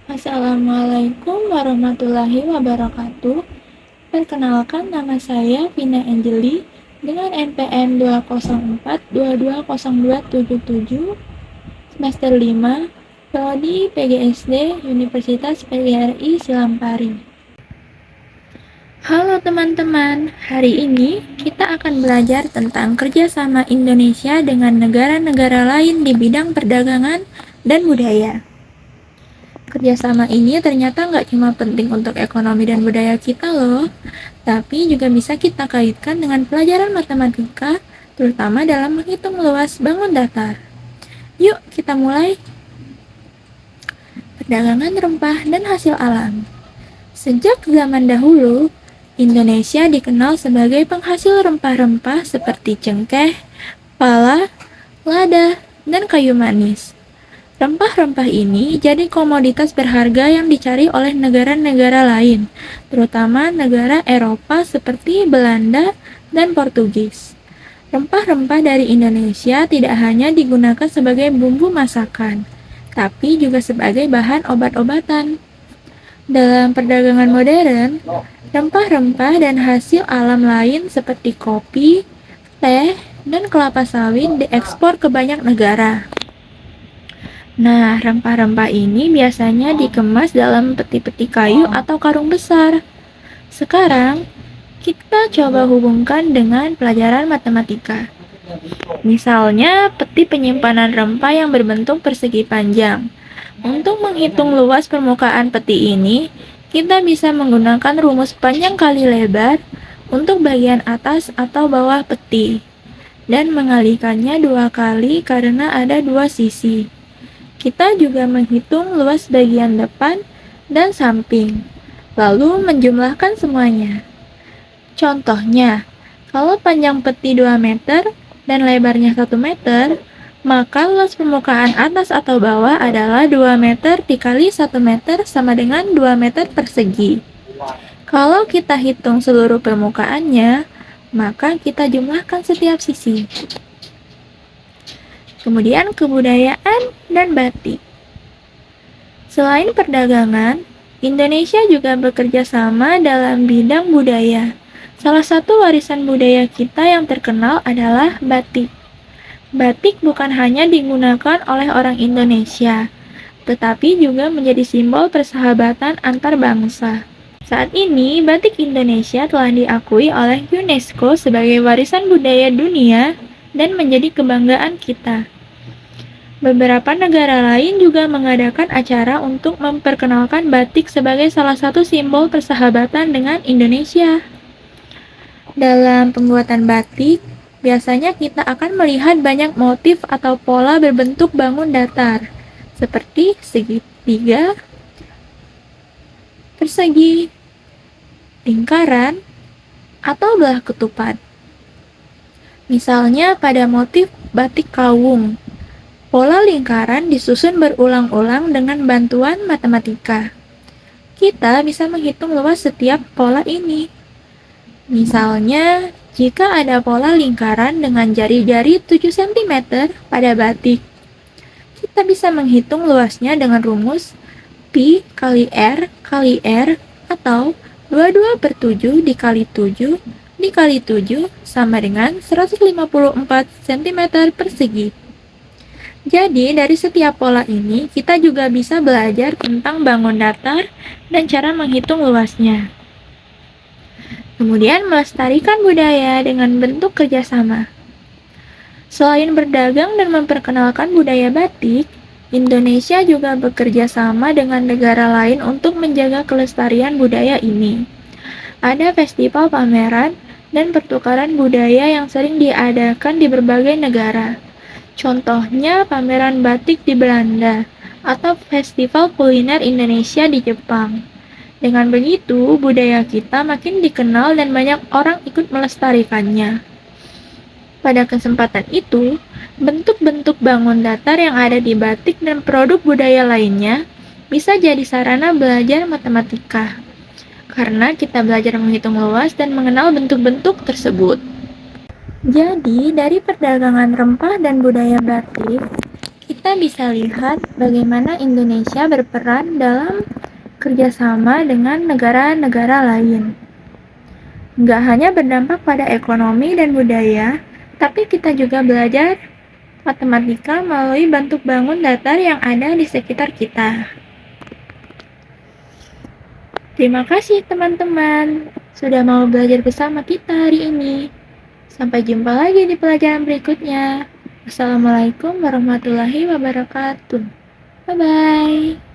Assalamualaikum warahmatullahi wabarakatuh. Perkenalkan, nama saya Vina Angeli dengan NPM 204220277, semester 5, Prodi PGSD Universitas PGRI Silampari. Halo teman-teman, hari ini kita akan belajar tentang kerjasama Indonesia dengan negara-negara lain di bidang perdagangan dan budaya. Kerjasama ini ternyata nggak cuma penting untuk ekonomi dan budaya kita loh, tapi juga bisa kita kaitkan dengan pelajaran matematika, terutama dalam menghitung luas bangun datar. Yuk kita mulai. Perdagangan rempah dan hasil alam. Sejak zaman dahulu, Indonesia dikenal sebagai penghasil rempah-rempah seperti cengkeh, pala, lada, dan kayu manis. Rempah-rempah ini jadi komoditas berharga yang dicari oleh negara-negara lain, terutama negara Eropa seperti Belanda dan Portugis. Rempah-rempah dari Indonesia tidak hanya digunakan sebagai bumbu masakan, tapi juga sebagai bahan obat-obatan. Dalam perdagangan modern, rempah-rempah dan hasil alam lain seperti kopi, teh, dan kelapa sawit diekspor ke banyak negara. Nah, rempah-rempah ini biasanya dikemas dalam peti-peti kayu atau karung besar. Sekarang, kita coba hubungkan dengan pelajaran matematika. Misalnya, peti penyimpanan rempah yang berbentuk persegi panjang. Untuk menghitung luas permukaan peti ini, kita bisa menggunakan rumus panjang kali lebar untuk bagian atas atau bawah peti, dan mengalikannya 2 kali karena ada 2 sisi. Kita juga menghitung luas bagian depan dan samping, lalu menjumlahkan semuanya. Contohnya, kalau panjang peti 2 meter dan lebarnya 1 meter, maka luas permukaan atas atau bawah adalah 2 meter dikali 1 meter sama dengan 2 meter persegi. Kalau kita hitung seluruh permukaannya, maka kita jumlahkan setiap sisi. Kemudian kebudayaan dan batik. Selain perdagangan, Indonesia juga bekerja sama dalam bidang budaya. Salah satu warisan budaya kita yang terkenal adalah batik. Batik bukan hanya digunakan oleh orang Indonesia, tetapi juga menjadi simbol persahabatan antar bangsa. Saat ini, batik Indonesia telah diakui oleh UNESCO sebagai warisan budaya dunia dan menjadi kebanggaan kita. Beberapa negara lain juga mengadakan acara untuk memperkenalkan batik sebagai salah satu simbol persahabatan dengan Indonesia. Dalam pembuatan batik, biasanya kita akan melihat banyak motif atau pola berbentuk bangun datar, seperti segitiga, persegi, lingkaran, atau belah ketupat. Misalnya pada motif batik kawung, pola lingkaran disusun berulang-ulang dengan bantuan matematika. Kita bisa menghitung luas setiap pola ini. Misalnya, jika ada pola lingkaran dengan jari-jari 7 cm pada batik, kita bisa menghitung luasnya dengan rumus Pi kali R kali R atau 22/7 dikali 7 dikali 7 sama dengan 154 cm persegi. Jadi, dari setiap pola ini, kita juga bisa belajar tentang bangun datar dan cara menghitung luasnya. Kemudian, melestarikan budaya dengan bentuk kerjasama. Selain berdagang dan memperkenalkan budaya batik, Indonesia juga bekerja sama dengan negara lain untuk menjaga kelestarian budaya ini. Ada festival pameran dan pertukaran budaya yang sering diadakan di berbagai negara. Contohnya pameran batik di Belanda atau festival kuliner Indonesia di Jepang. Dengan begitu, budaya kita makin dikenal dan banyak orang ikut melestarikannya. Pada kesempatan itu, bentuk-bentuk bangun datar yang ada di batik dan produk budaya lainnya bisa jadi sarana belajar matematika, karena kita belajar menghitung luas dan mengenal bentuk-bentuk tersebut. Jadi, dari perdagangan rempah dan budaya batik, kita bisa lihat bagaimana Indonesia berperan dalam kerjasama dengan negara-negara lain. Nggak hanya berdampak pada ekonomi dan budaya, tapi kita juga belajar matematika melalui bentuk bangun datar yang ada di sekitar kita. Terima kasih teman-teman sudah mau belajar bersama kita hari ini. Sampai jumpa lagi di pelajaran berikutnya. Wassalamualaikum warahmatullahi wabarakatuh. Bye-bye.